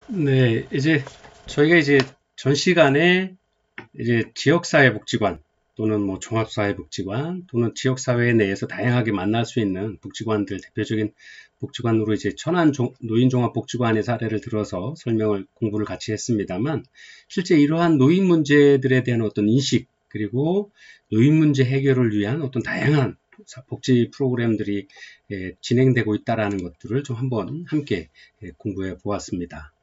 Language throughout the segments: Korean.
네, 이제 저희가 이제 전 시간에 이제 지역사회복지관 또는 뭐 종합사회복지관 또는 지역사회 내에서 다양하게 만날 수 있는 복지관들 대표적인 복지관으로 이제 천안 노인종합복지관의 사례를 들어서 설명을 공부를 같이 했습니다만 실제 이러한 노인 문제들에 대한 어떤 인식 그리고 노인 문제 해결을 위한 어떤 다양한 복지 프로그램들이 진행되고 있다라는 것들을 좀 한번 함께 공부해 보았습니다.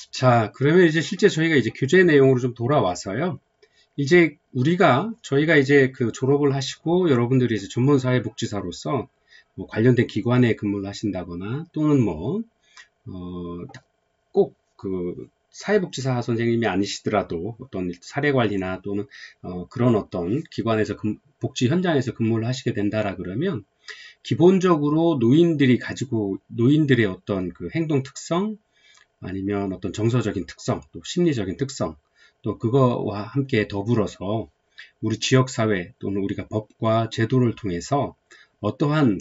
자, 그러면 이제 실제 저희가 이제 교재 내용으로 좀 돌아와서요. 이제 저희가 이제 그 졸업을 하시고 여러분들이 이제 전문사회복지사로서 뭐 관련된 기관에 근무를 하신다거나 또는 뭐, 꼭 그 사회복지사 선생님이 아니시더라도 어떤 사례관리나 또는 그런 어떤 기관에서 복지 현장에서 근무를 하시게 된다라 그러면 기본적으로 노인들의 어떤 그 행동 특성 아니면 어떤 정서적인 특성, 또 심리적인 특성, 또 그거와 함께 더불어서 우리 지역사회 또는 우리가 법과 제도를 통해서 어떠한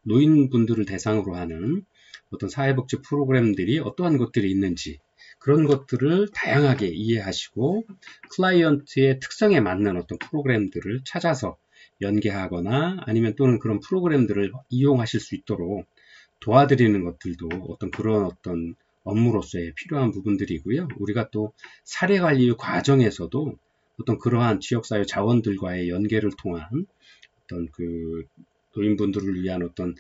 노인분들을 대상으로 하는 어떤 사회복지 프로그램들이 어떠한 것들이 있는지 그런 것들을 다양하게 이해하시고 클라이언트의 특성에 맞는 어떤 프로그램들을 찾아서 연계하거나 아니면 또는 그런 프로그램들을 이용하실 수 있도록 도와드리는 것들도 그런 어떤 업무로서의 필요한 부분들이고요. 우리가 또 사례 관리 과정에서도 어떤 그러한 지역사회 자원들과의 연계를 통한 어떤 그 노인분들을 위한 어떤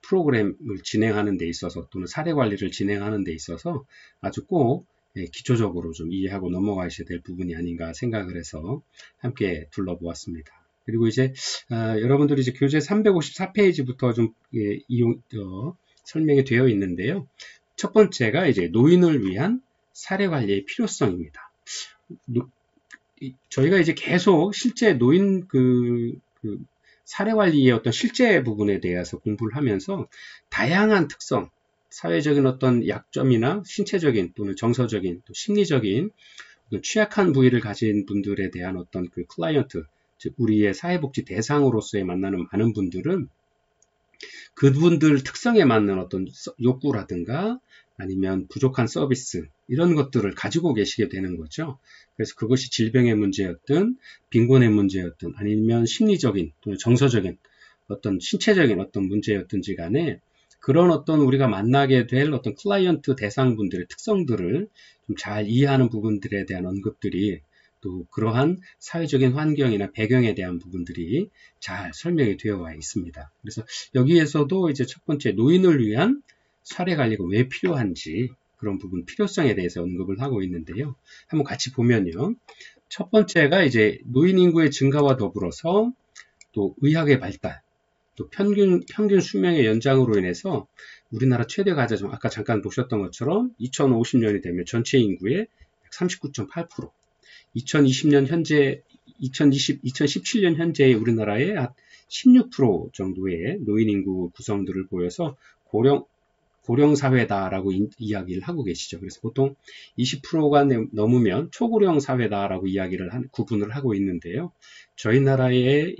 프로그램을 진행하는 데 있어서 또는 사례 관리를 진행하는 데 있어서 아주 꼭 기초적으로 좀 이해하고 넘어가셔야 될 부분이 아닌가 생각을 해서 함께 둘러보았습니다. 그리고 이제 여러분들이 이제 교재 354페이지부터 좀 설명이 되어 있는데요. 첫 번째가 이제 노인을 위한 사례 관리의 필요성입니다. 저희가 이제 계속 실제 노인 사례 관리의 어떤 실제 부분에 대해서 공부를 하면서 다양한 특성, 사회적인 어떤 약점이나 신체적인 또는 정서적인 또 심리적인 취약한 부위를 가진 분들에 대한 어떤 그 클라이언트, 즉 우리의 사회복지 대상으로서의 만나는 많은 분들은 그분들 특성에 맞는 어떤 욕구라든가 아니면 부족한 서비스 이런 것들을 가지고 계시게 되는 거죠. 그래서 그것이 질병의 문제였든 빈곤의 문제였든 아니면 심리적인 또는 정서적인 어떤 신체적인 어떤 문제였든지 간에 그런 어떤 우리가 만나게 될 어떤 클라이언트 대상분들의 특성들을 좀 잘 이해하는 부분들에 대한 언급들이 또 그러한 사회적인 환경이나 배경에 대한 부분들이 잘 설명이 되어 와 있습니다. 그래서 여기에서도 이제 첫 번째 노인을 위한 사례 관리가 왜 필요한지 그런 부분 필요성에 대해서 언급을 하고 있는데요. 한번 같이 보면요. 첫 번째가 이제 노인 인구의 증가와 더불어서 또 의학의 발달, 또 평균 수명의 연장으로 인해서 우리나라 최대 가자점 아까 잠깐 보셨던 것처럼 2050년이 되면 전체 인구의 39.8%, 2020년 현재 2017년 현재의 우리나라의 16% 정도의 노인 인구 구성들을 보여서 고령 사회다라고 이야기를 하고 계시죠. 그래서 보통 20%가 넘으면 초고령 사회다라고 구분을 하고 있는데요. 저희 나라의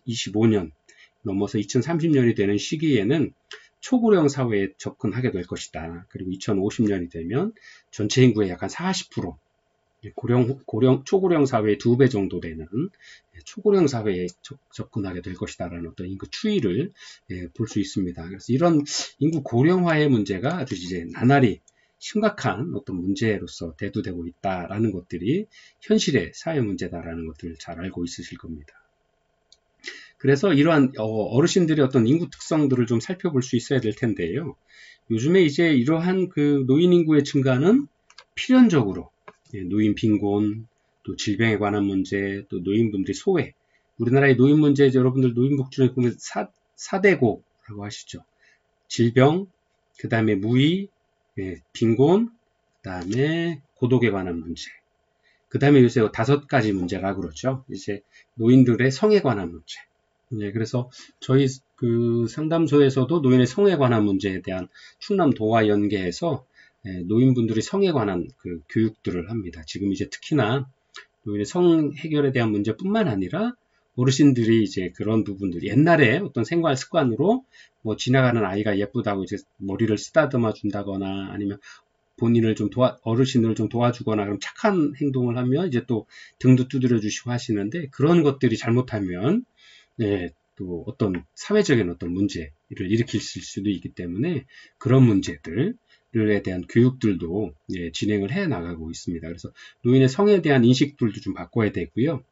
25년 넘어서 2030년이 되는 시기에는 초고령 사회에 접근하게 될 것이다. 그리고 2050년이 되면 전체 인구의 약 한 40%, 초고령 사회의 2배 정도 되는 초고령 사회에 접근하게 될 것이다라는 어떤 인구 추이를 볼 수 있습니다. 그래서 이런 인구 고령화의 문제가 아주 이제 나날이 심각한 어떤 문제로서 대두되고 있다라는 것들이 현실의 사회 문제다라는 것들을 잘 알고 있으실 겁니다. 그래서 이러한 어르신들의 어떤 인구 특성들을 좀 살펴볼 수 있어야 될 텐데요. 요즘에 이제 이러한 그 노인 인구의 증가는 필연적으로 노인 빈곤, 또 질병에 관한 문제, 또 노인분들의 소외. 우리나라의 노인 문제, 여러분들 노인복지를 보면 4대고라고 하시죠. 질병, 그 다음에 무의, 빈곤, 그 다음에 고독에 관한 문제. 그 다음에 요새 5가지 문제라 그러죠. 이제 노인들의 성에 관한 문제. 그래서 저희 그 상담소에서도 노인의 성에 관한 문제에 대한 충남도와 연계해서 노인분들이 성에 관한 그 교육들을 합니다. 지금 이제 특히나 노인의 성 해결에 대한 문제뿐만 아니라 어르신들이 이제 그런 부분들 옛날에 어떤 생활 습관으로 뭐 지나가는 아이가 예쁘다고 이제 머리를 쓰다듬어 준다거나 아니면 본인을 좀 어르신을 좀 도와주거나 그럼 착한 행동을 하면 이제 또 등도 두드려 주시고 하시는데 그런 것들이 잘못하면 예, 또 어떤 사회적인 어떤 문제를 일으킬 수도 있기 때문에 그런 문제들에 대한 교육들도 예, 진행을 해 나가고 있습니다. 그래서 노인의 성에 대한 인식들도 좀 바꿔야 되고요.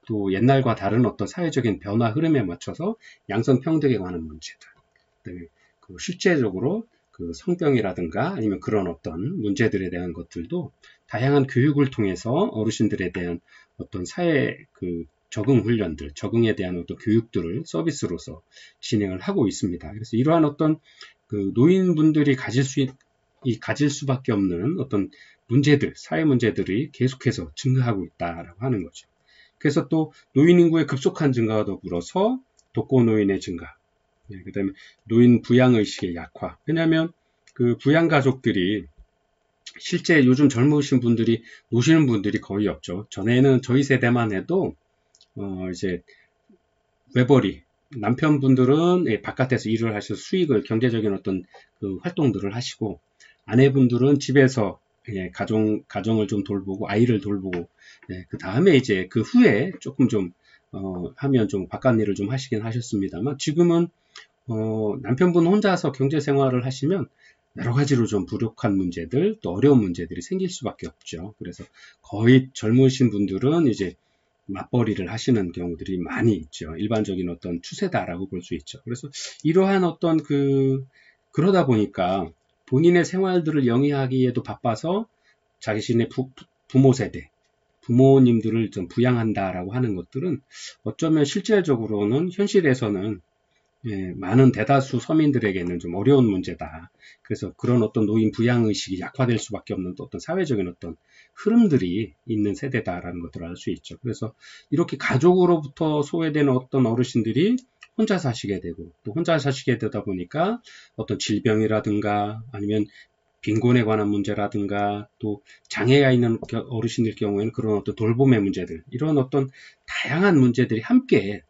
또 옛날과 다른 어떤 사회적인 변화 흐름에 맞춰서 양성평등에 관한 문제들, 그 실제적으로 그 성병이라든가 아니면 그런 어떤 문제들에 대한 것들도 다양한 교육을 통해서 어르신들에 대한 어떤 사회 그 적응 훈련들, 적응에 대한 어떤 교육들을 서비스로서 진행을 하고 있습니다. 그래서 이러한 어떤 그 노인분들이 가질 수밖에 없는 어떤 문제들, 사회 문제들이 계속해서 증가하고 있다라고 하는 거죠. 그래서 또 노인 인구의 급속한 증가와 더불어서 독거노인의 증가, 그 다음에 노인 부양의식의 약화. 왜냐하면 그 부양가족들이 실제 요즘 젊으신 분들이 노시는 분들이 거의 없죠. 전에는 저희 세대만 해도 이제 외벌이 남편분들은 바깥에서 일을 하셔서 수익을 경제적인 어떤 그 활동들을 하시고 아내분들은 집에서 가정을 좀 돌보고 아이를 돌보고 그 다음에 이제 그 후에 조금 좀 하면 좀 바깥 일을 좀 하시긴 하셨습니다만 지금은 남편분 혼자서 경제 생활을 하시면 여러 가지로 좀 부족한 문제들 또 어려운 문제들이 생길 수밖에 없죠. 그래서 거의 젊으신 분들은 이제 맞벌이를 하시는 경우들이 많이 있죠. 일반적인 어떤 추세다라고 볼 수 있죠. 그래서 이러한 어떤 그러다 보니까 본인의 생활들을 영위하기에도 바빠서 자신의 부모 세대, 부모님들을 좀 부양한다라고 하는 것들은 어쩌면 실질적으로는 현실에서는 많은 대다수 서민들에게는 좀 어려운 문제다. 그래서 그런 어떤 노인 부양의식이 약화될 수밖에 없는 또 어떤 사회적인 어떤 흐름들이 있는 세대다라는 것들을 알 수 있죠. 그래서 이렇게 가족으로부터 소외되는 어떤 어르신들이 혼자 사시게 되고 또 혼자 사시게 되다 보니까 어떤 질병이라든가 아니면 빈곤에 관한 문제라든가 또 장애가 있는 어르신들 경우에는 그런 어떤 돌봄의 문제들 이런 어떤 다양한 문제들이 함께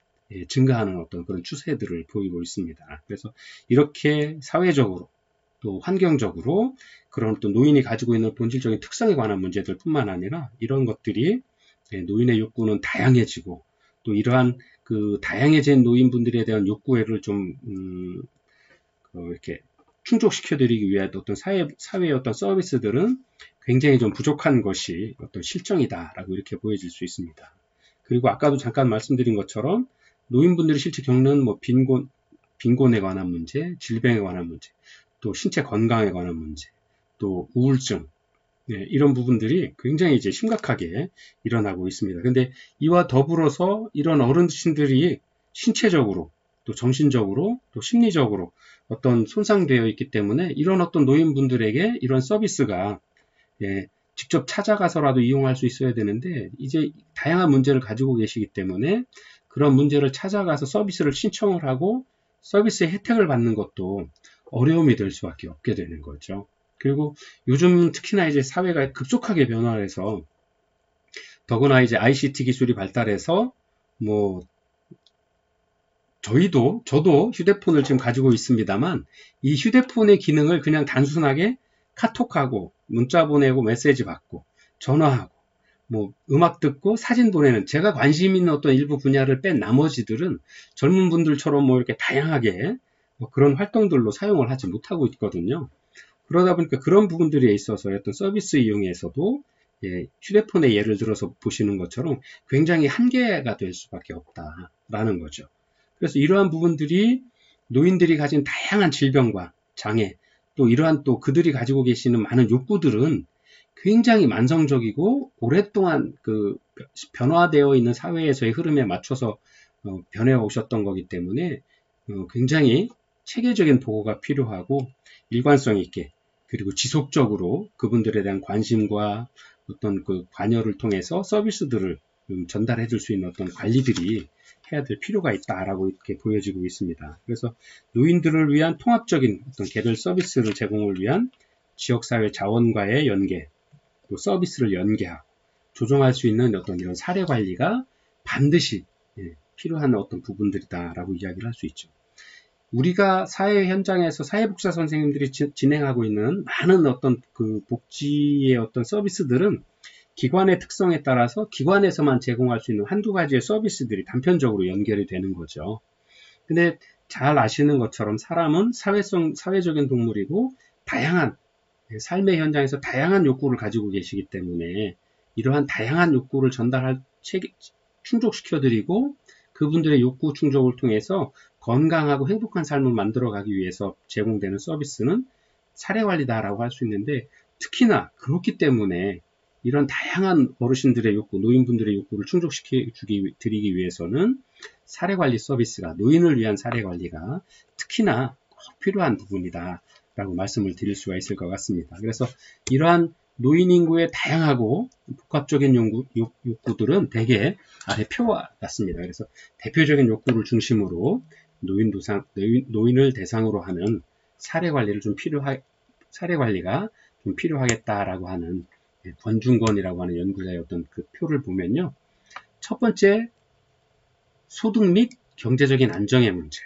증가하는 어떤 그런 추세들을 보이고 있습니다. 그래서 이렇게 사회적으로 또 환경적으로 그런 어떤 노인이 가지고 있는 본질적인 특성에 관한 문제들 뿐만 아니라 이런 것들이 노인의 욕구는 다양해지고 또 이러한 그 다양해진 노인분들에 대한 욕구를 좀 이렇게 충족시켜드리기 위한 어떤 사회의 어떤 서비스들은 굉장히 좀 부족한 것이 어떤 실정이다라고 이렇게 보여질 수 있습니다. 그리고 아까도 잠깐 말씀드린 것처럼 노인분들이 실제 겪는 뭐 빈곤에 관한 문제, 질병에 관한 문제, 또 신체 건강에 관한 문제, 또 우울증, 이런 부분들이 굉장히 이제 심각하게 일어나고 있습니다. 근데 이와 더불어서 이런 어르신들이 신체적으로, 또 정신적으로, 또 심리적으로 어떤 손상되어 있기 때문에 이런 어떤 노인분들에게 이런 서비스가 직접 찾아가서라도 이용할 수 있어야 되는데 이제 다양한 문제를 가지고 계시기 때문에 그런 문제를 찾아가서 서비스를 신청을 하고 서비스의 혜택을 받는 것도 어려움이 될 수밖에 없게 되는 거죠. 그리고 요즘 특히나 이제 사회가 급속하게 변화해서 더구나 이제 ICT 기술이 발달해서 뭐 저도 휴대폰을 지금 가지고 있습니다만 이 휴대폰의 기능을 그냥 단순하게 카톡하고 문자 보내고 메시지 받고 전화하고 뭐 음악 듣고 사진 보내는 제가 관심 있는 어떤 일부 분야를 뺀 나머지들은 젊은 분들처럼 뭐 이렇게 다양하게 뭐 그런 활동들로 사용을 하지 못하고 있거든요. 그러다 보니까 그런 부분들에 있어서 어떤 서비스 이용에서도 휴대폰의 예를 들어서 보시는 것처럼 굉장히 한계가 될 수밖에 없다라는 거죠. 그래서 이러한 부분들이 노인들이 가진 다양한 질병과 장애 또 이러한 또 그들이 가지고 계시는 많은 욕구들은 굉장히 만성적이고 오랫동안 그 변화되어 있는 사회에서의 흐름에 맞춰서 변해 오셨던 거기 때문에 굉장히 체계적인 보호가 필요하고 일관성 있게 그리고 지속적으로 그분들에 대한 관심과 어떤 그 관여를 통해서 서비스들을 전달해 줄 수 있는 어떤 관리들이 해야 될 필요가 있다라고 이렇게 보여지고 있습니다. 그래서 노인들을 위한 통합적인 어떤 개별 서비스를 제공을 위한 지역사회 자원과의 연계, 또 서비스를 연계하고 조정할 수 있는 어떤 이런 사례 관리가 반드시 필요한 어떤 부분들이다라고 이야기를 할 수 있죠. 우리가 사회 현장에서 사회복지사 선생님들이 진행하고 있는 많은 어떤 그 복지의 어떤 서비스들은 기관의 특성에 따라서 기관에서만 제공할 수 있는 한두 가지의 서비스들이 단편적으로 연결이 되는 거죠. 근데 잘 아시는 것처럼 사람은 사회적인 동물이고 다양한 삶의 현장에서 다양한 욕구를 가지고 계시기 때문에 이러한 다양한 욕구를 충족시켜드리고 그분들의 욕구 충족을 통해서 건강하고 행복한 삶을 만들어가기 위해서 제공되는 서비스는 사례관리다라고 할 수 있는데 특히나 그렇기 때문에 이런 다양한 어르신들의 욕구, 노인분들의 욕구를 충족시켜드리기 위해서는 사례관리 서비스가, 노인을 위한 사례관리가 특히나 꼭 필요한 부분이다 라고 말씀을 드릴 수가 있을 것 같습니다. 그래서 이러한 노인 인구의 다양하고 복합적인 욕구들은 대개 아래 표와 같습니다. 그래서 대표적인 욕구를 중심으로 노인을 대상으로 하는 사례관리가 좀 필요하겠다라고 하는 권중건이라고 하는 연구자의 어떤 그 표를 보면요. 첫 번째, 소득 및 경제적인 안정의 문제.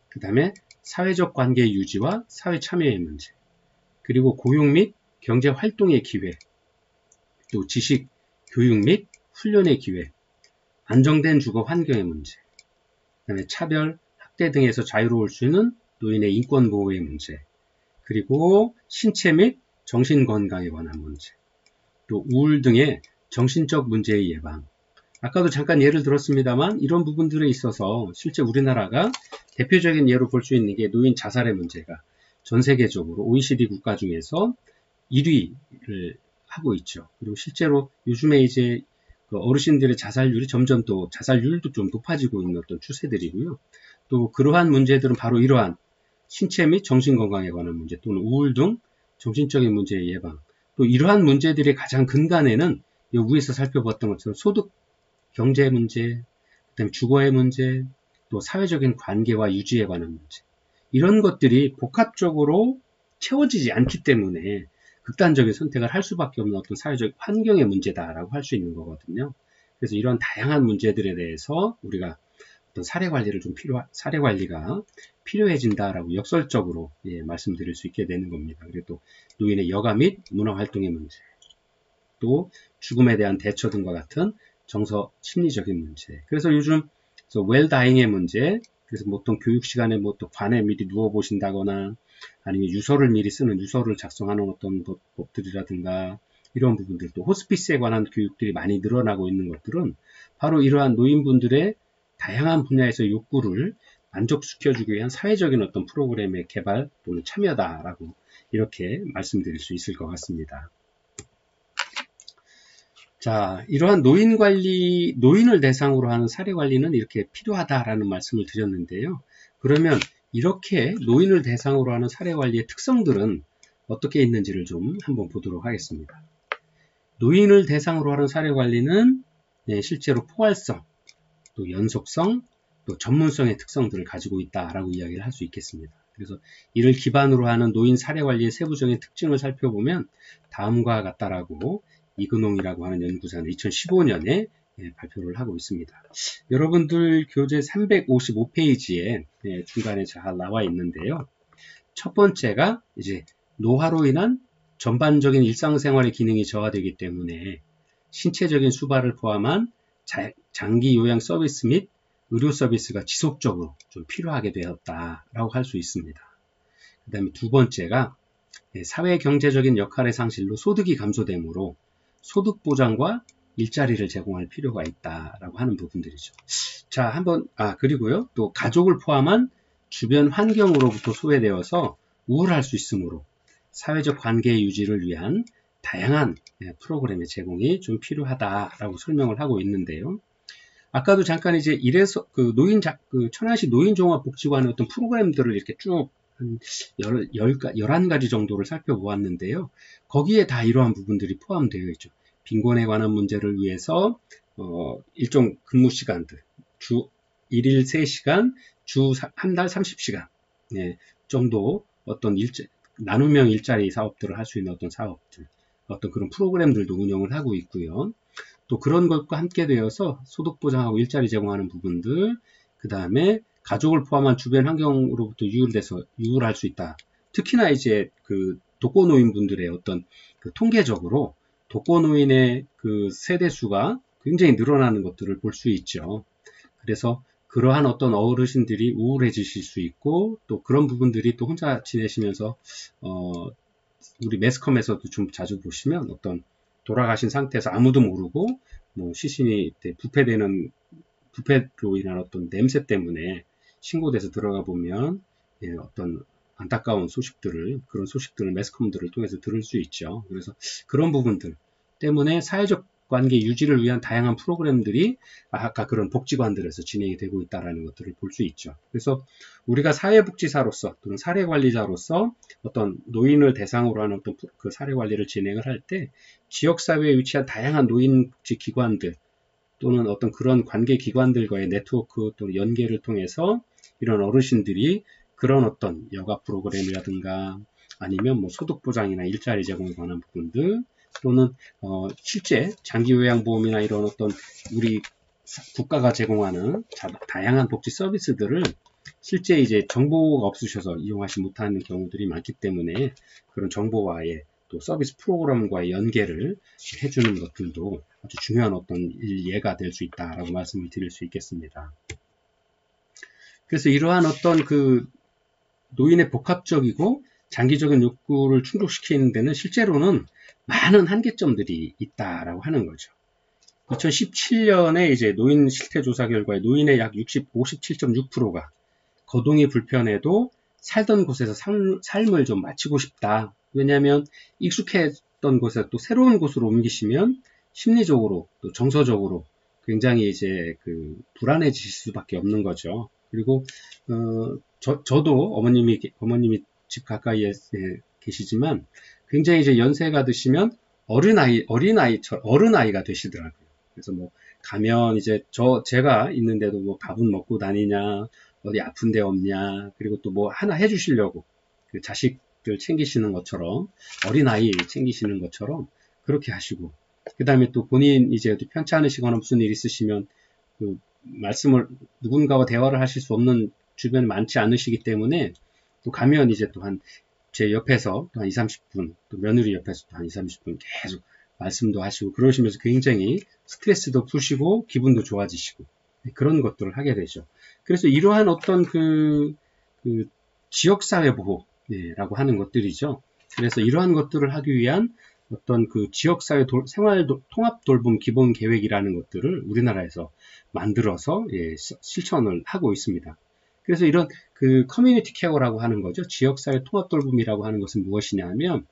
그 다음에 사회적 관계 유지와 사회 참여의 문제. 그리고 고용 및 경제 활동의 기회. 또 지식, 교육 및 훈련의 기회. 안정된 주거 환경의 문제. 그 다음에 차별, 학대 등에서 자유로울 수 있는 노인의 인권 보호의 문제. 그리고 신체 및 정신 건강에 관한 문제. 또 우울 등의 정신적 문제의 예방. 아까도 잠깐 예를 들었습니다만 이런 부분들에 있어서 실제 우리나라가 대표적인 예로 볼 수 있는 게 노인 자살의 문제가 전 세계적으로 OECD 국가 중에서 1위를 하고 있죠. 그리고 실제로 요즘에 이제 어르신들의 자살률이 점점 또 자살률도 좀 높아지고 있는 어떤 추세들이고요. 또 그러한 문제들은 바로 이러한 신체 및 정신 건강에 관한 문제 또는 우울 등 정신적인 문제의 예방. 또 이러한 문제들의 가장 근간에는 위에서 살펴봤던 것처럼 소득, 경제 문제, 그다음에 주거의 문제, 또 사회적인 관계와 유지에 관한 문제. 이런 것들이 복합적으로 채워지지 않기 때문에 극단적인 선택을 할 수밖에 없는 어떤 사회적 환경의 문제다라고 할 수 있는 거거든요. 그래서 이런 다양한 문제들에 대해서 우리가 어떤 사례 관리가 필요해진다라고 역설적으로 말씀드릴 수 있게 되는 겁니다. 그리고 또 노인의 여가 및 문화 활동의 문제, 또 죽음에 대한 대처 등과 같은 정서 심리적인 문제. 그래서 요즘 웰다잉의 문제, 그래서 보통 교육 시간에 또 관에 미리 누워 보신다거나 아니면 유서를 미리 쓰는 유서를 작성하는 어떤 법들이라든가 이런 부분들, 또 호스피스에 관한 교육들이 많이 늘어나고 있는 것들은 바로 이러한 노인분들의 다양한 분야에서 욕구를 만족시켜주기 위한 사회적인 어떤 프로그램의 개발 또는 참여다라고 이렇게 말씀드릴 수 있을 것 같습니다. 자, 이러한 노인을 대상으로 하는 사례관리는 이렇게 필요하다라는 말씀을 드렸는데요. 그러면 이렇게 노인을 대상으로 하는 사례관리의 특성들은 어떻게 있는지를 좀 한번 보도록 하겠습니다. 노인을 대상으로 하는 사례관리는 실제로 포괄성, 또 연속성, 또 전문성의 특성들을 가지고 있다라고 이야기를 할 수 있겠습니다. 그래서 이를 기반으로 하는 노인 사례관리의 세부적인 특징을 살펴보면 다음과 같다라고 이근홍이라고 하는 연구자는 2015년에 발표를 하고 있습니다. 여러분들 교재 355페이지에 중간에 잘 나와 있는데요. 첫 번째가 이제 노화로 인한 전반적인 일상생활의 기능이 저하되기 때문에 신체적인 수발을 포함한 장기 요양 서비스 및 의료 서비스가 지속적으로 좀 필요하게 되었다라고 할 수 있습니다. 그 다음에 두 번째가 사회 경제적인 역할의 상실로 소득이 감소되므로 소득 보장과 일자리를 제공할 필요가 있다라고 하는 부분들이죠. 자, 그리고요. 또 가족을 포함한 주변 환경으로부터 소외되어서 우울할 수 있으므로 사회적 관계 유지를 위한 다양한 프로그램의 제공이 좀 필요하다라고 설명을 하고 있는데요. 아까도 잠깐 이제 이래서 천안시 노인종합복지관의 어떤 프로그램들을 이렇게 쭉 한 11가지 정도를 살펴보았는데요. 거기에 다 이러한 부분들이 포함되어 있죠. 빈곤에 관한 문제를 위해서 일정 근무 시간들, 주 1일 3시간, 주 한 달 30시간 정도 어떤 나눔형 일자리 사업들을 할 수 있는 어떤 사업들, 어떤 그런 프로그램들도 운영을 하고 있고요. 또 그런 것과 함께 되어서 소득 보장하고 일자리 제공하는 부분들, 그 다음에 가족을 포함한 주변 환경으로부터 유울할 수 있다. 특히나 이제 그 독거노인분들의 어떤 그 통계적으로 독거노인의 그 세대 수가 굉장히 늘어나는 것들을 볼 수 있죠. 그래서 그러한 어떤 어르신들이 우울해지실 수 있고, 또 그런 부분들이 또 혼자 지내시면서 우리 매스컴에서도 좀 자주 보시면 어떤 돌아가신 상태에서 아무도 모르고 뭐 시신이 부패로 인한 어떤 냄새 때문에 신고돼서 들어가 보면 어떤 안타까운 그런 소식들을 매스컴들을 통해서 들을 수 있죠. 그래서 그런 부분들 때문에 사회적 관계 유지를 위한 다양한 프로그램들이 아까 그런 복지관들에서 진행이 되고 있다는 것들을 볼 수 있죠. 그래서 우리가 사회복지사로서 또는 사례관리자로서 어떤 노인을 대상으로 하는 어떤 그 사례관리를 진행을 할 때 지역사회에 위치한 다양한 노인복지기관들 또는 어떤 그런 관계기관들과의 네트워크 또는 연계를 통해서 이런 어르신들이 그런 어떤 여가 프로그램이라든가 아니면 뭐 소득보장이나 일자리 제공에 관한 부분들 또는 실제 장기요양보험이나 이런 어떤 우리 국가가 제공하는 다양한 복지 서비스들을 실제 이제 정보가 없으셔서 이용하지 못하는 경우들이 많기 때문에 그런 정보와의 또 서비스 프로그램과의 연계를 해주는 것들도 아주 중요한 어떤 예가 될 수 있다라고 말씀을 드릴 수 있겠습니다. 그래서 이러한 어떤 그 노인의 복합적이고 장기적인 욕구를 충족시키는 데는 실제로는 많은 한계점들이 있다라고 하는 거죠. 2017년에 이제 노인 실태 조사 결과에 노인의 약 57.6%가 거동이 불편해도 살던 곳에서 삶을 좀 마치고 싶다. 왜냐하면 익숙했던 곳에서 또 새로운 곳으로 옮기시면 심리적으로 또 정서적으로 굉장히 이제 그 불안해지실 수밖에 없는 거죠. 그리고 저도 어머님이 집 가까이에 계시지만 굉장히 이제 연세가 드시면 어른아이가 되시더라고요. 그래서 뭐 가면 이제 제가 있는데도 뭐 밥은 먹고 다니냐, 어디 아픈 데 없냐, 그리고 또 뭐 하나 해주시려고 그 자식들 챙기시는 것처럼 어린아이 챙기시는 것처럼 그렇게 하시고, 그 다음에 또 본인 이제 편찮으시거나 무슨 일 있으시면 그 말씀을 누군가와 대화를 하실 수 없는 주변에 많지 않으시기 때문에 또 가면 이제 또 제 옆에서 또 한 20, 30분, 또 며느리 옆에서 또 한 20, 30분 계속 말씀도 하시고 그러시면서 굉장히 스트레스도 푸시고 기분도 좋아지시고 그런 것들을 하게 되죠. 그래서 이러한 어떤 그 지역사회 보호라고 하는 것들이죠. 그래서 이러한 것들을 하기 위한 어떤 그 지역사회 생활 통합 돌봄 기본 계획이라는 것들을 우리나라에서 만들어서 실천을 하고 있습니다. 그래서 이런 그 커뮤니티 케어라고 하는 거죠. 지역사회 통합 돌봄이라고 하는 것은 무엇이냐 하면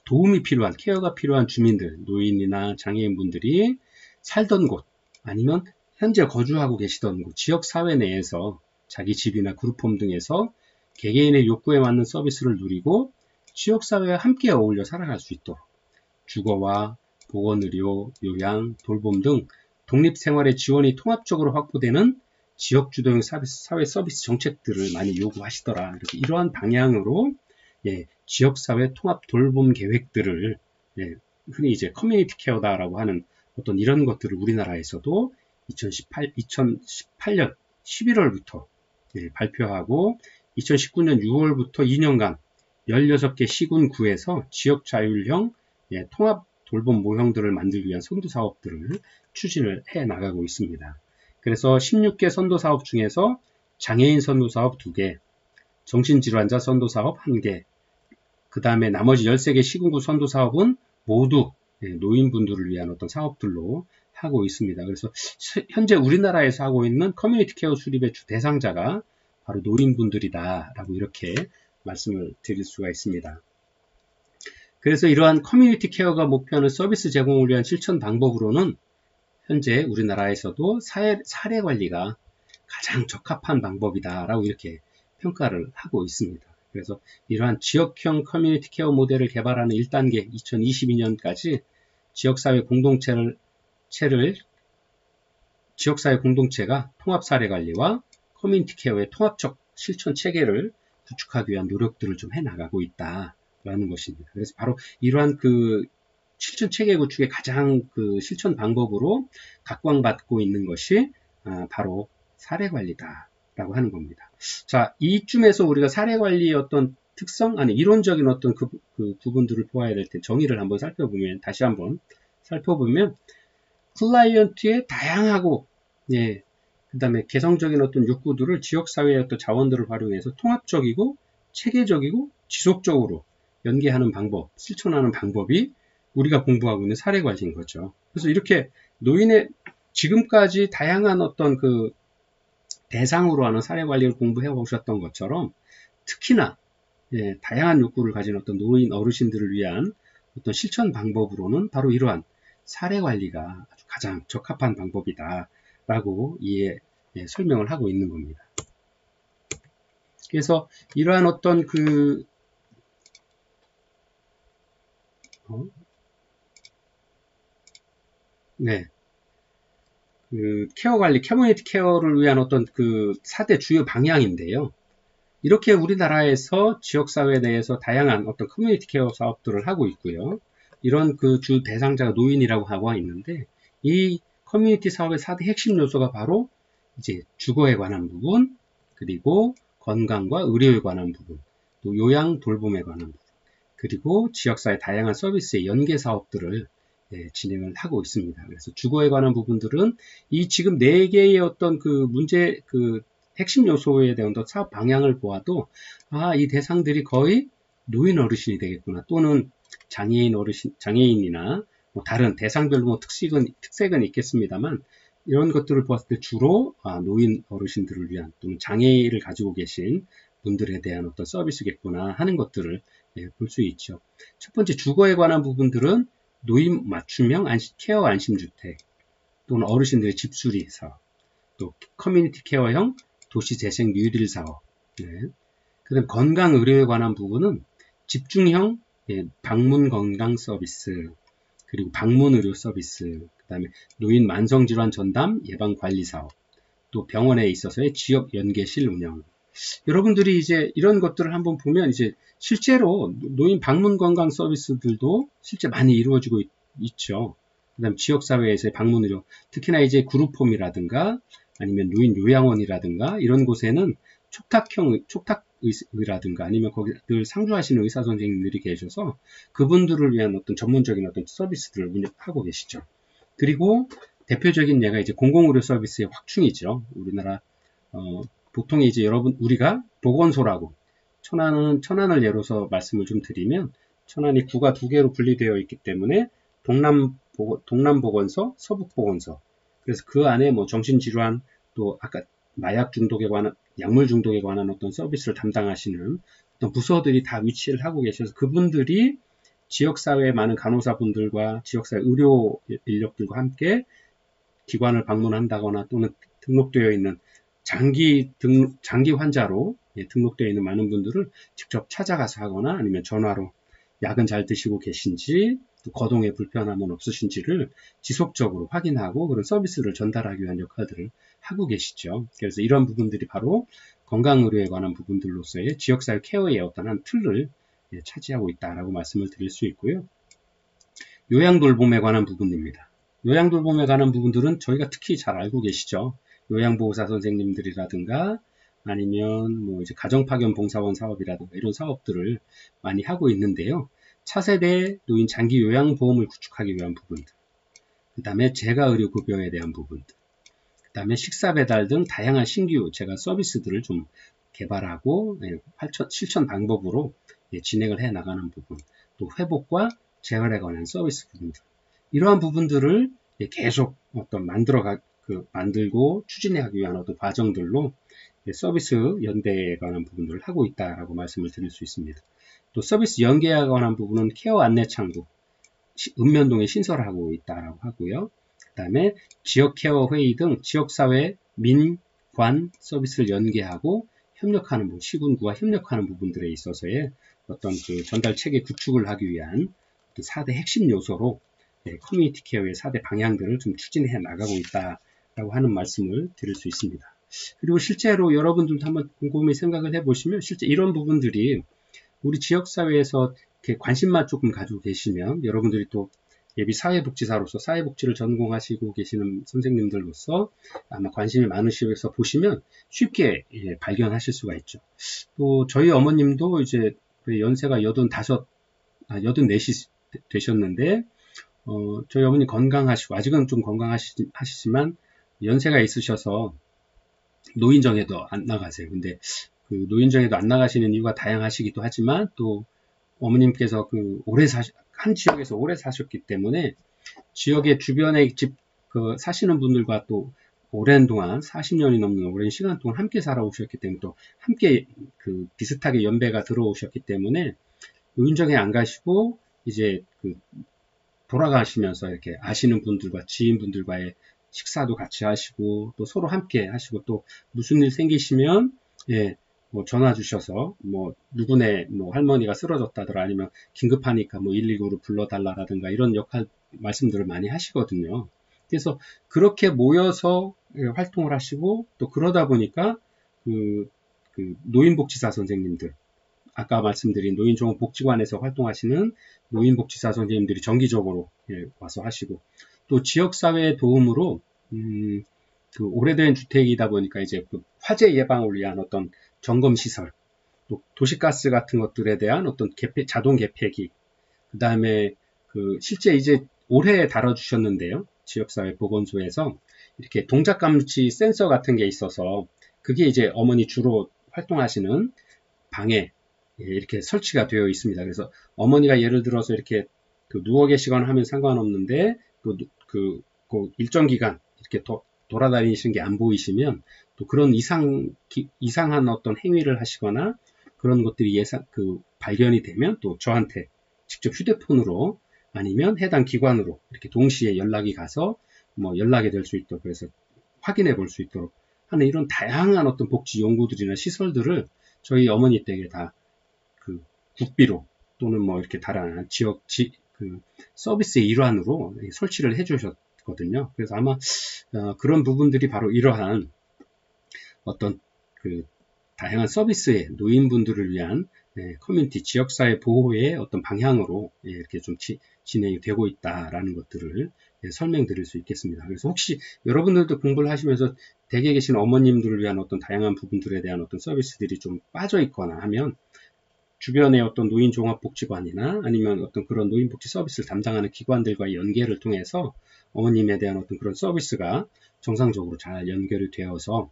도움이 필요한, 케어가 필요한 주민들, 노인이나 장애인분들이 살던 곳 아니면 현재 거주하고 계시던 곳, 지역사회 내에서 자기 집이나 그룹홈 등에서 개개인의 욕구에 맞는 서비스를 누리고 지역사회와 함께 어울려 살아갈 수 있도록 주거와 보건의료, 요양, 돌봄 등 독립생활의 지원이 통합적으로 확보되는 지역주도형 사회 서비스 정책들을 많이 요구하시더라. 그래서 이러한 방향으로 지역사회 통합 돌봄 계획들을 흔히 이제 커뮤니티 케어다라고 하는 어떤 이런 것들을 우리나라에서도 2018년 11월부터 발표하고 2019년 6월부터 2년간 16개 시군 구에서 지역 자율형 통합 돌봄 모형들을 만들기 위한 선도 사업들을 추진을 해 나가고 있습니다. 그래서 16개 선도 사업 중에서 장애인 선도 사업 2개, 정신질환자 선도 사업 1개, 그 다음에 나머지 13개 시군구 선도 사업은 모두 노인분들을 위한 어떤 사업들로 하고 있습니다. 그래서 현재 우리나라에서 하고 있는 커뮤니티 케어 수립의 주 대상자가 바로 노인분들이다라고 이렇게 말씀을 드릴 수가 있습니다. 그래서 이러한 커뮤니티 케어가 목표하는 서비스 제공을 위한 실천 방법으로는 현재 우리나라에서도 사례 관리가 가장 적합한 방법이다라고 이렇게 평가를 하고 있습니다. 그래서 이러한 지역형 커뮤니티 케어 모델을 개발하는 1단계 2022년까지 지역사회 공동체가 통합 사례 관리와 커뮤니티 케어의 통합적 실천 체계를 구축하기 위한 노력들을 좀 해나가고 있다라는 것입니다. 그래서 바로 이러한 그 실천 체계 구축의 가장 그 실천 방법으로 각광받고 있는 것이 바로 사례 관리다 라고 하는 겁니다. 자, 이쯤에서 우리가 사례관리의 어떤 특성, 아니 이론적인 어떤 그 부분들을 보아야 될 때 정의를 한번 살펴보면, 다시 한번 살펴보면 클라이언트의 다양하고 그 다음에 개성적인 어떤 욕구들을 지역사회의 어떤 자원들을 활용해서 통합적이고 체계적이고 지속적으로 연계하는 방법, 실천하는 방법이 우리가 공부하고 있는 사례관리인 거죠. 그래서 이렇게 노인의 지금까지 다양한 어떤 그 대상으로 하는 사례관리를 공부해 보셨던 것처럼 특히나 다양한 욕구를 가진 어떤 노인 어르신들을 위한 어떤 실천 방법으로는 바로 이러한 사례관리가 아주 가장 적합한 방법이다 라고 설명을 하고 있는 겁니다. 그래서 이러한 어떤 그 케어 관리, 커뮤니티 케어를 위한 어떤 그 4대 주요 방향인데요. 이렇게 우리나라에서 지역사회 내에서 다양한 어떤 커뮤니티 케어 사업들을 하고 있고요. 이런 그 주 대상자가 노인이라고 하고 있는데, 이 커뮤니티 사업의 4대 핵심 요소가 바로 이제 주거에 관한 부분, 그리고 건강과 의료에 관한 부분, 또 요양 돌봄에 관한 부분, 그리고 지역사회 다양한 서비스의 연계 사업들을 진행을 하고 있습니다. 그래서 주거에 관한 부분들은 이 지금 4개의 어떤 그 문제, 그 핵심 요소에 대한 사업 방향을 보아도, 이 대상들이 거의 노인 어르신이 되겠구나. 또는 장애인 어르신, 장애인이나 뭐 다른 대상별로 뭐 특색은 있겠습니다만, 이런 것들을 보았을 때 주로 노인 어르신들을 위한 또는 장애를 가지고 계신 분들에 대한 어떤 서비스겠구나 하는 것들을 볼 수 있죠. 첫 번째 주거에 관한 부분들은 노인 맞춤형 케어 안심주택 또는 어르신들의 집수리 사업, 또 커뮤니티 케어형 도시재생 뉴딜 사업, 그다음 건강 의료에 관한 부분은 집중형 방문 건강 서비스, 그리고 방문 의료 서비스, 그 다음에 노인 만성질환 전담 예방 관리 사업, 또 병원에 있어서의 지역 연계실 운영. 여러분들이 이제 이런 것들을 한번 보면 이제 실제로 노인 방문 건강 서비스들도 실제 많이 이루어지고 있죠. 그 다음 지역사회에서의 방문 의료, 특히나 이제 그룹홈이라든가 아니면 노인 요양원이라든가 이런 곳에는 촉탁의라든가 아니면 거기 늘 상주하시는 의사 선생님들이 계셔서 그분들을 위한 어떤 전문적인 어떤 서비스들을 운영하고 계시죠. 그리고 대표적인 예가 이제 공공의료 서비스의 확충이죠. 우리나라 보통 이제 우리가 보건소라고 천안을 예로서 말씀을 좀 드리면, 천안이 구가 2개로 분리되어 있기 때문에 동남보건소, 서북보건소. 그래서 그 안에 뭐 정신질환, 또 아까 마약 중독에 관한, 약물 중독에 관한 어떤 서비스를 담당하시는 어떤 부서들이 다 위치를 하고 계셔서 그분들이 지역사회의 많은 간호사분들과 지역사회 의료 인력들과 함께 기관을 방문한다거나 또는 등록되어 있는 장기 환자로 등록되어 있는 많은 분들을 직접 찾아가서 하거나 아니면 전화로 약은 잘 드시고 계신지, 또 거동에 불편함은 없으신지를 지속적으로 확인하고 그런 서비스를 전달하기 위한 역할들을 하고 계시죠. 그래서 이런 부분들이 바로 건강의료에 관한 부분들로서의 지역사회 케어의 어떤 한 틀을 차지하고 있다라고 말씀을 드릴 수 있고요. 요양돌봄에 관한 부분입니다. 요양돌봄에 관한 부분들은 저희가 특히 잘 알고 계시죠. 요양보호사 선생님들이라든가 아니면 뭐 이제 가정파견 봉사원 사업이라든가 이런 사업들을 많이 하고 있는데요. 차세대 노인 장기 요양보험을 구축하기 위한 부분들, 그 다음에 재가의료급여에 대한 부분들, 그 다음에 식사배달 등 다양한 신규 재가 서비스들을 좀 개발하고 실천 방법으로 진행을 해 나가는 부분, 또 회복과 재활에 관한 서비스 부분들, 이러한 부분들을 계속 어떤 만들고 추진하기 위한 어떤 과정들로 서비스 연대에 관한 부분들을 하고 있다라고 말씀을 드릴 수 있습니다. 또 서비스 연계에 관한 부분은 케어 안내 창구, 읍면동에 신설하고 있다라고 하고요. 그 다음에 지역 케어 회의 등 지역사회 민관 서비스를 연계하고 협력하는 시군구와 협력하는 부분들에 있어서의 어떤 그 전달 체계 구축을 하기 위한 4대 핵심 요소로 커뮤니티 케어의 4대 방향들을 좀 추진해 나가고 있다라고 하는 말씀을 드릴 수 있습니다. 그리고 실제로 여러분들도 한번 곰곰이 생각을 해보시면 실제 이런 부분들이 우리 지역사회에서 관심만 조금 가지고 계시면 여러분들이 또 예비 사회복지사로서 사회복지를 전공하시고 계시는 선생님들로서 아마 관심이 많으셔서 보시면 쉽게 발견하실 수가 있죠. 또 저희 어머님도 이제 연세가 84이 되셨는데 저희 어머니 건강하시고 아직은 좀 건강하시지만 연세가 있으셔서 노인정에도 안 나가세요. 근데 그 노인정에도 안 나가시는 이유가 다양하시기도 하지만 또 어머님께서 한 지역에서 오래 사셨기 때문에 지역의 주변에 사시는 분들과 또 오랜 동안 40년이 넘는 오랜 시간 동안 함께 살아오셨기 때문에 또 함께 비슷하게 연배가 들어오셨기 때문에 노인정에 안 가시고 이제 돌아가시면서 이렇게 아시는 분들과 지인분들과의 식사도 같이 하시고 또 서로 함께 하시고 또 무슨 일 생기시면 뭐 전화 주셔서 뭐 누구네 뭐 할머니가 쓰러졌다더라 아니면 긴급하니까 뭐 119로 불러달라라든가 이런 말씀들을 많이 하시거든요. 그래서 그렇게 모여서 활동을 하시고 또 그러다 보니까 노인복지사 선생님들 아까 말씀드린 노인종합복지관에서 활동하시는 노인복지사 선생님들이 정기적으로 와서 하시고 또 지역사회의 도움으로 오래된 주택이다 보니까 이제 화재 예방을 위한 어떤 점검시설, 또 도시가스 같은 것들에 대한 어떤 자동 개폐기, 그 다음에 실제 이제 올해 다뤄주셨는데요. 지역사회 보건소에서 이렇게 동작감지 센서 같은 게 있어서 그게 이제 어머니 주로 활동하시는 방에 이렇게 설치가 되어 있습니다. 그래서 어머니가 예를 들어서 이렇게 누워 계시거나 하면 상관없는데 일정 기간 이렇게 돌아다니시는 게 안 보이시면 또 그런 이상한 어떤 행위를 하시거나 그런 것들이 발견이 되면 또 저한테 직접 휴대폰으로 아니면 해당 기관으로 이렇게 동시에 연락이 가서 뭐 연락이 될 수 있도록 그래서 확인해 볼 수 있도록 하는 이런 다양한 어떤 복지 연구들이나 시설들을 저희 어머니 댁에 다 국비로 또는 뭐 이렇게 다양한 지역 서비스의 일환으로 설치를 해 주셨거든요. 그래서 아마 그런 부분들이 바로 이러한 어떤 다양한 서비스의 노인분들을 위한 커뮤니티 지역사회 보호의 어떤 방향으로 이렇게 좀 진행이 되고 있다라는 것들을 설명드릴 수 있겠습니다. 그래서 혹시 여러분들도 공부를 하시면서 댁에 계신 어머님들을 위한 어떤 다양한 부분들에 대한 어떤 서비스들이 좀 빠져 있거나 하면 주변의 어떤 노인종합복지관이나 아니면 어떤 그런 노인복지 서비스를 담당하는 기관들과의 연계를 통해서 어머님에 대한 어떤 그런 서비스가 정상적으로 잘 연결이 되어서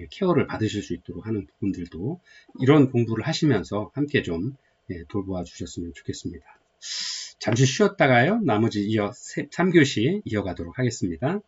케어를 받으실 수 있도록 하는 부분들도 이런 공부를 하시면서 함께 좀 돌보아 주셨으면 좋겠습니다. 잠시 쉬었다가요. 나머지 3교시 이어가도록 하겠습니다.